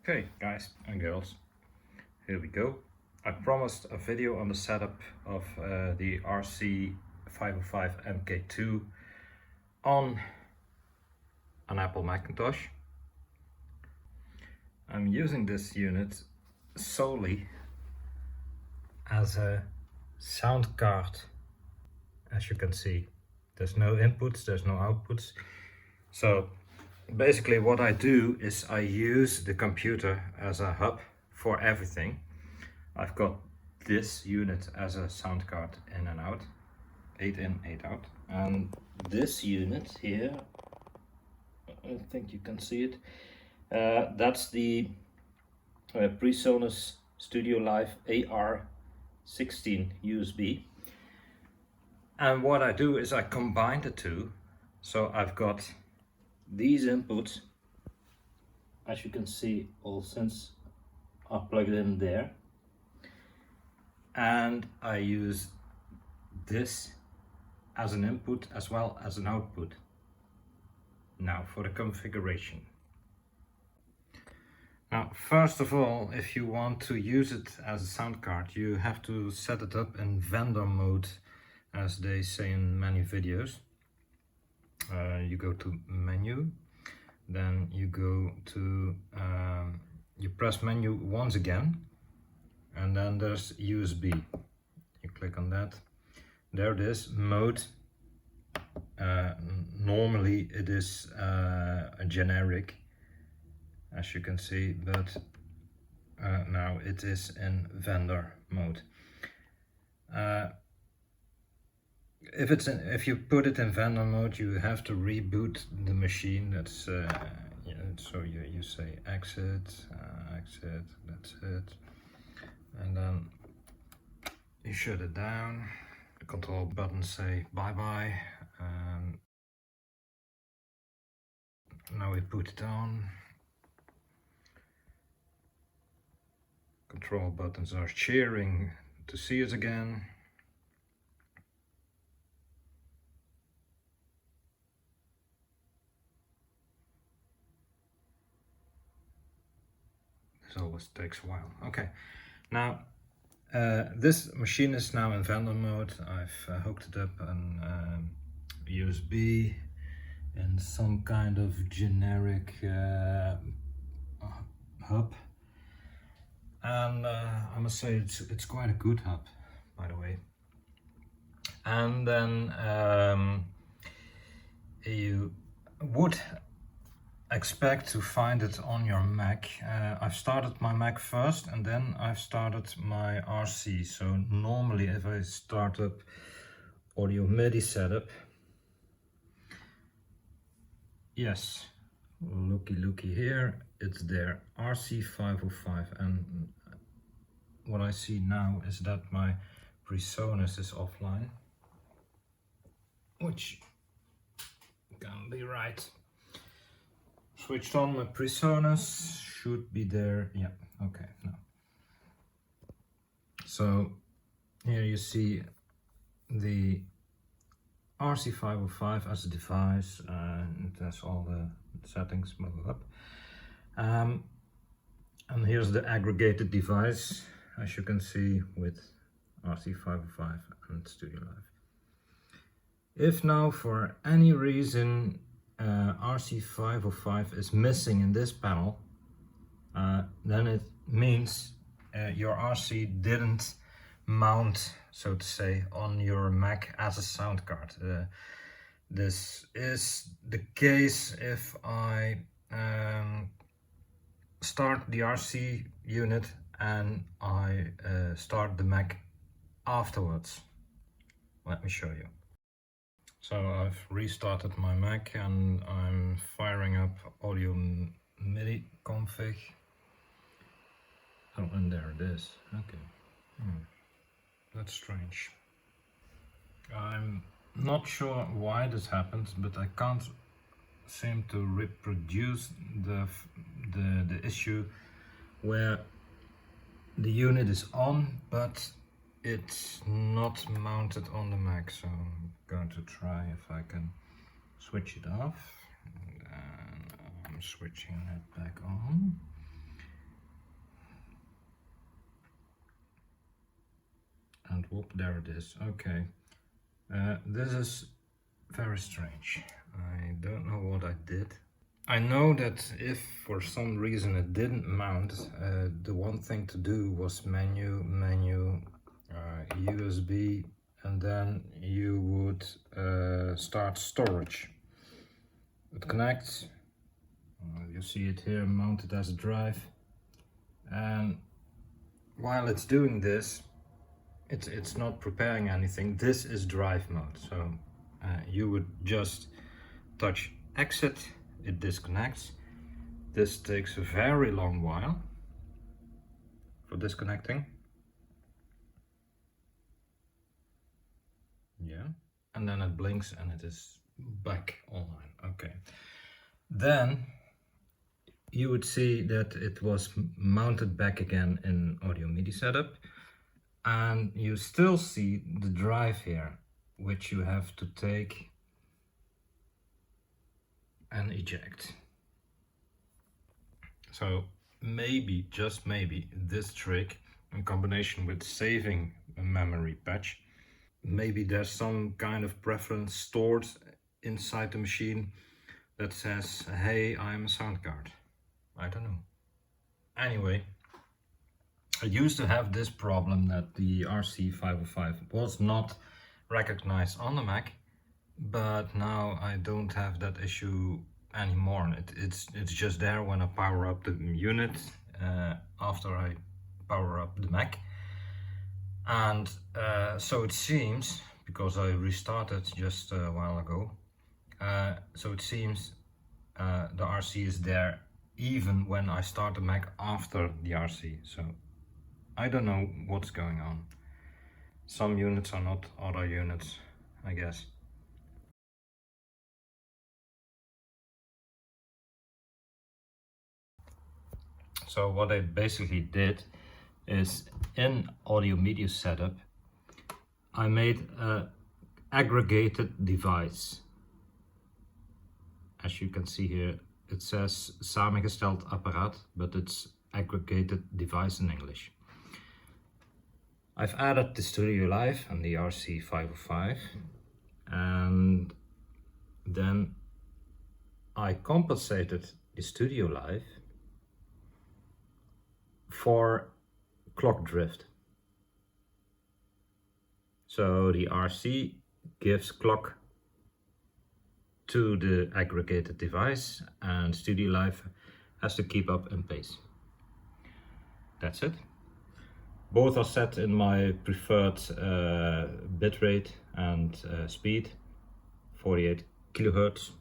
Okay, guys and girls, here we go. I promised a video on the setup of the RC-505 mkII on an Apple Macintosh. I'm using this unit solely as a sound card. As you can see, there's no inputs, there's no outputs. So basically what I do is I use the computer as a hub for everything. I've got this unit as a sound card in and out, 8 in, 8 out. And this unit here, I think you can see it, that's the PreSonus Studio Live AR16 USB. And what I do is I combine the two. So I've got these inputs, as you can see, all since I plugged it in there, and I use this as an input as well as an output. Now for the configuration. Now first of all, if you want to use it as a sound card, you have to set it up in vendor mode, as they say in many videos. You go to menu, then you go to you press menu once again, and then there's USB. You click on that. There it is, mode. Normally it is a generic, as you can see, but now it is in vendor mode. If you put it in vendor mode, you have to reboot the machine. That's yeah, so you say exit, exit, that's it, and then you shut it down. The control buttons say bye bye. Now we put it on. Control buttons are cheering to see us again. This always takes a while. Okay, now this machine is now in vendor mode. I've hooked it up on USB in some kind of generic hub, and I must say it's quite a good hub, by the way. And then you would expect to find it on your Mac. I've started my Mac first, and then I've started my RC. So normally if I start up audio MIDI setup, yes, looky here, it's there, RC-505, and what I see now is that my PreSonus is offline, which can be right. Switched on my PreSonus, should be there, yeah, okay, no. So here you see the RC-505 as a device, and it has all the settings moved up. And here's the aggregated device, as you can see, with RC-505 and Studio Live. If now for any reason RC-505 is missing in this panel, then it means your RC didn't mount, so to say, on your Mac as a sound card. This is the case if I start the RC unit and I start the Mac afterwards. Let me show you. So I've restarted my Mac and I'm firing up audio MIDI config. Oh, and there it is. Okay. That's strange. I'm not sure why this happens, but I can't seem to reproduce the issue where the unit is on, but it's not mounted on the Mac. So I'm going to try if I can switch it off. And I'm switching it back on. Whoop, there it is. Okay. This is very strange. I don't know what I did. I know that if for some reason it didn't mount, the one thing to do was menu, USB, and then you would start storage. It connects. You see it here mounted as a drive, and while it's doing this, it's not preparing anything. This is drive mode, so you would just touch exit, it disconnects. This takes a very long while for disconnecting. Yeah, and then it blinks and it is back online. Okay, then you would see that it was mounted back again in audio MIDI setup, and you still see the drive here, which you have to take and eject. So maybe, just maybe, this trick in combination with saving a memory patch, maybe there's some kind of preference stored inside the machine that says, hey, I'm a sound card. I don't know. Anyway, I used to have this problem that the RC-505 was not recognized on the Mac, but now I don't have that issue anymore. It's just there when I power up the unit after I power up the Mac. And so it seems, because I restarted just a while ago, so it seems the RC is there even when I start the Mac after the RC. So I don't know what's going on. Some units are not other units, I guess. So what I basically did is in audio media setup, I made an aggregated device. As you can see here, it says samengesteld apparaat, but it's aggregated device in English. I've added the Studio Live and the RC-505, and then I compensated the Studio Live for clock drift. So the RC gives clock to the aggregated device, and Studio Live has to keep up in pace. That's it. Both are set in my preferred bitrate and speed, 48 kilohertz,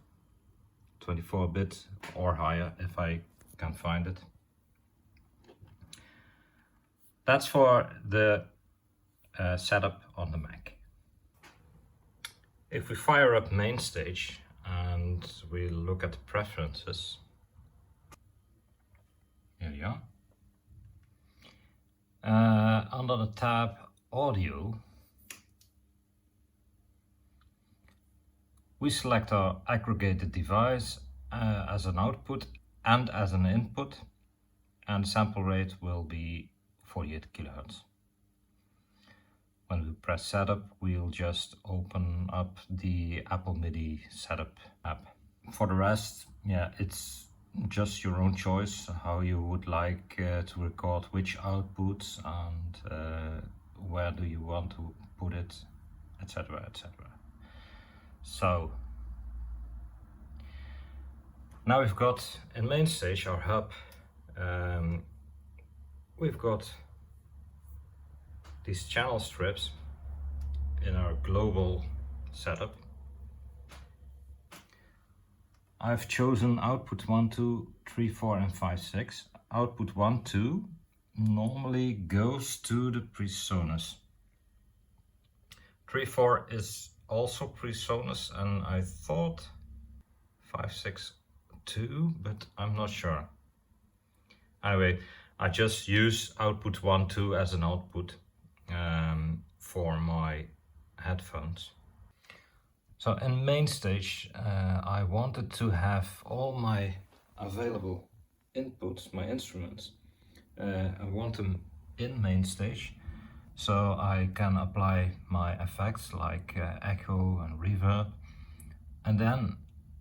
24-bit or higher if I can find it. That's for the setup on the Mac. If we fire up MainStage and we look at the preferences, here we are. Under the tab Audio, we select our aggregated device as an output and as an input, and sample rate will be 48 kilohertz. When we press setup, we'll just open up the Apple MIDI setup app. For the rest, yeah, it's just your own choice how you would like to record which outputs and where do you want to put it, etc, etc. So now we've got in MainStage, our hub, we've got these channel strips in our global setup. I've chosen output 1, 2, 3, 4 and 5, 6. Output 1, 2 normally goes to the PreSonus. 3, 4 is also PreSonus, and I thought 5, 6 too, but I'm not sure. Anyway, I just use output 1, 2 as an output for my headphones. So in MainStage, I wanted to have all my available inputs, my instruments, I want them in MainStage. so I can apply my effects like echo and reverb. And then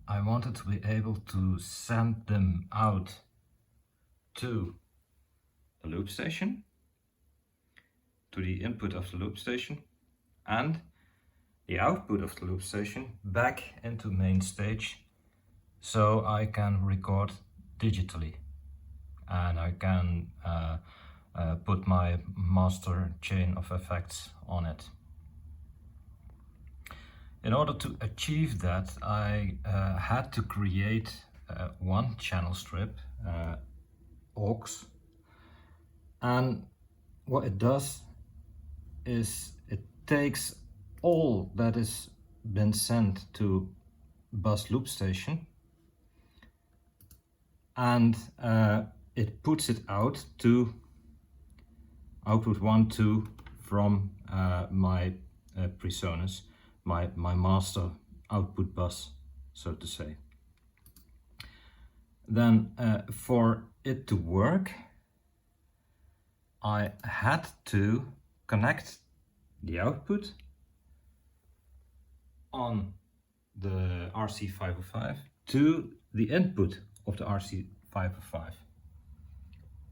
I wanted to be able to send them out to the loop station, to the input of the loop station, and the output of the loop station back into MainStage, so I can record digitally and I can put my master chain of effects on it. In order to achieve that, I had to create one channel strip, aux, and what it does is it takes all that has been sent to bus loop station and it puts it out to output 1, 2 from my PreSonus, my master output bus, so to say. Then for it to work, I had to connect the output on the RC-505 to the input of the RC-505.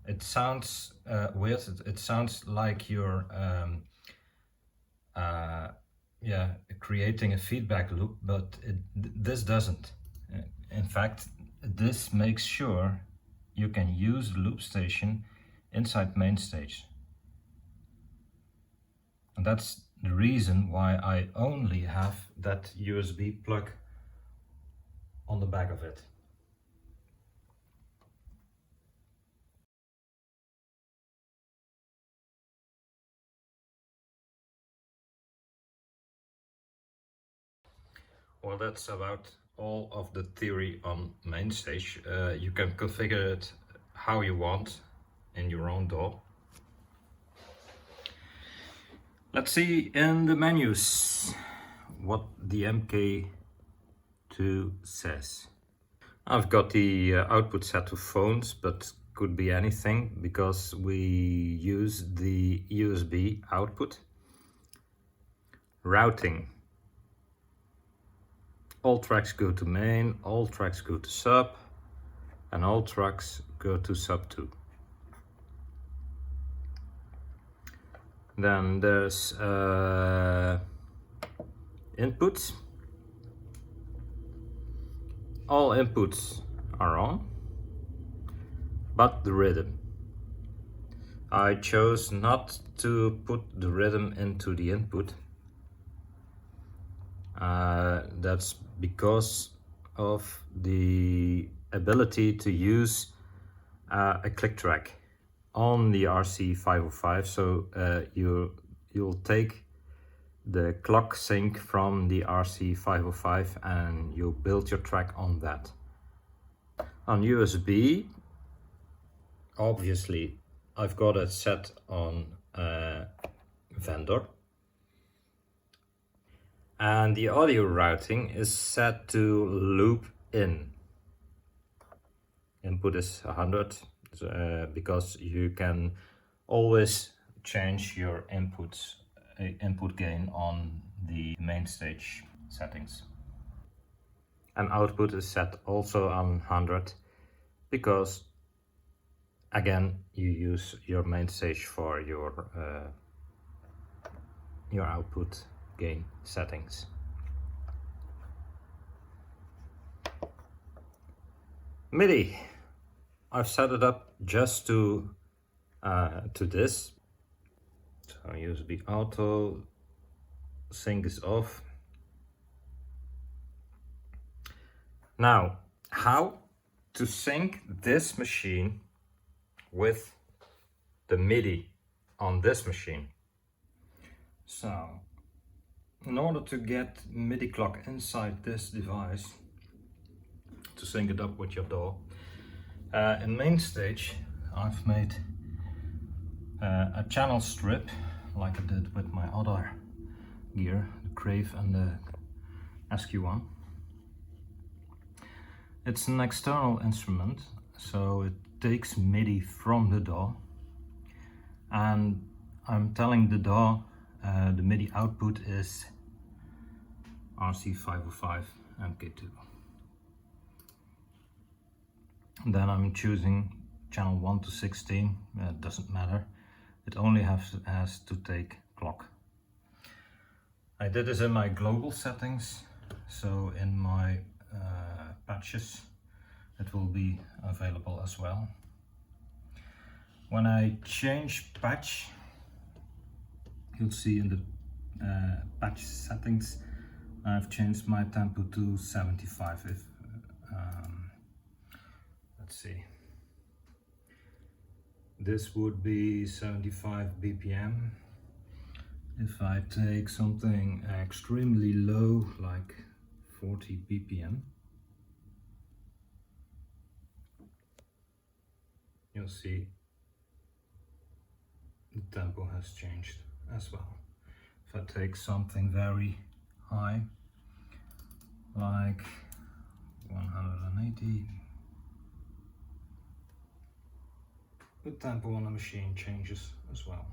It sounds weird, it sounds like you're creating a feedback loop, but this doesn't. In fact, this makes sure you can use the loop station inside MainStage. And that's the reason why I only have that USB plug on the back of it. Well, that's about all of the theory on MainStage. You can configure it how you want in your own DAW. Let's see in the menus what the mkII says. I've got the output set to phones, but could be anything because we use the USB output. Routing. All tracks go to main, all tracks go to sub, and all tracks go to sub 2. Then there's inputs. All inputs are on, but the rhythm. I chose not to put the rhythm into the input. That's because of the ability to use a click track on the RC-505, so you'll take the clock sync from the RC-505 and you'll build your track on that. On USB, obviously I've got it set on vendor, and the audio routing is set to loop in. Input is 100 because you can always change your input gain on the MainStage settings. And output is set also on 100 because again you use your MainStage for your output gain settings. MIDI, I've set it up just to this. So USB auto sync is off. Now, how to sync this machine with the MIDI on this machine? So, in order to get MIDI clock inside this device, to sync it up with your DAW, in MainStage I've made a channel strip like I did with my other gear, the Crave and the SQ1. It's an external instrument, so it takes MIDI from the DAW, and I'm telling the DAW the MIDI output is RC-505 mkII. And then I'm choosing channel 1 to 16, it doesn't matter. It only has to take clock. I did this in my global settings, so in my patches it will be available as well. When I change patch, you'll see in the patch settings I've changed my tempo to 75. If let's see, this would be 75 BPM. If I take something extremely low, like 40 BPM, you'll see the tempo has changed as well. If I take something very high, like 180, the tempo on the machine changes as well.